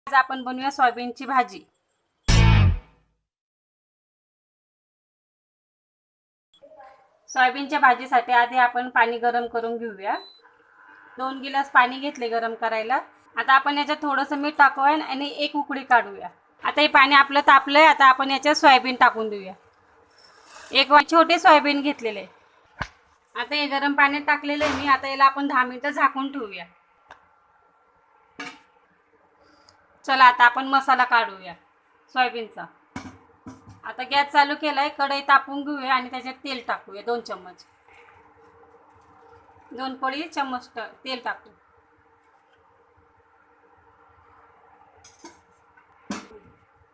आज आपण बनवूया सोयाबीनची भाजी। सोयाबीनच्या भाजीसाठी आधी आपण पाणी गरम करून घेऊया। 2 गिलास पाणी घेतले गरम करायला। आता आपण याच्यात थोडंसं मीठ टाकूया आणि एक उकळी काढूया। आता हे पाणी आपलं तापलंय। आता आपण याच्यात सोयाबीन टाकून देऊया। एक छोटे सोयाबीन घेतलेले। आता हे गरम पाण्यात टाकलेलं आहे मी। आता याला आपण 10 मिनिटं झाकून ठेवूया। चला आता आपण मसाला काढूया सोयाबीनचा। आता गॅस चालू केलाय। कढई तापवून घेऊया आणि त्याच्यात तेल टाकूया 2 चम्मच। 2 पळी चम्मच तेल टाकू।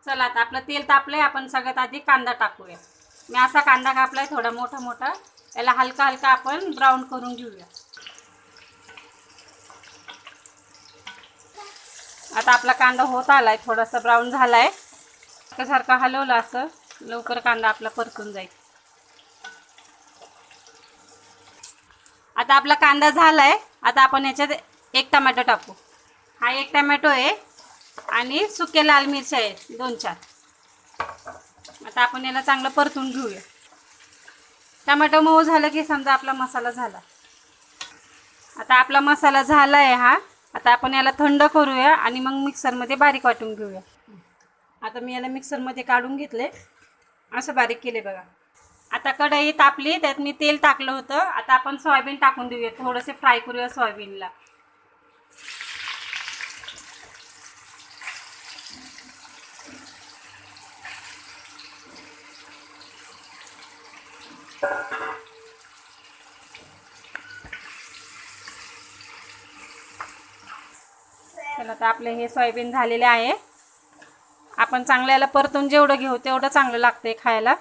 चला आता आपलं तेल तापलंय। आपण सगळ्यात आधी कांदा टाकूया। मी असा कांदा कापलाय थोडा मोठा मोठा। याला हलका हलका आपण ब्राउन करून घेऊया। आता आपला कांदा होत आलाय, थोडासा ब्राउन झालाय। सारखं हलवलं असं लवकर कांदा आपला परतून जाईल। आता आपला कांदा झालाय। आता आपण याच्यात एक टोमॅटो टाकू। हा एक टोमॅटो आहे आणि सुके लाल मिरच्या आहेत 2-4। आता आपण याला चांगलं परतून घेऊया। टोमॅटो मऊ झालं की समजा आपला मसाला झाला। आता आपला मसाला झालाय हा। आता आपण याला थंड करूया आणि मग मिक्सरमध्ये बारीक वाटून घेऊया। आता मी याला मिक्सरमध्ये काढून घेतले। असं बारीक केले बघा। आता कढई तापली, त्यात मी तेल टाकलं होतं। आता आपण सोयाबीन टाकून देऊया। थोडेसे फ्राय करूया सोयाबीनला। चला आता आपले हे सोयाबीन झालेले आहे। आपण चांगल्याला परतून जेवढं घेऊ तेवढं चांगलं लागतंय खायला।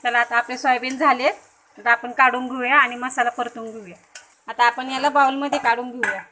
चला आता आपले सोयाबीन झालेत। आता आपण काढून घेऊया आणि मसाला परतून घेऊया। आता आपण याला बाउलमध्ये काढून घेऊया।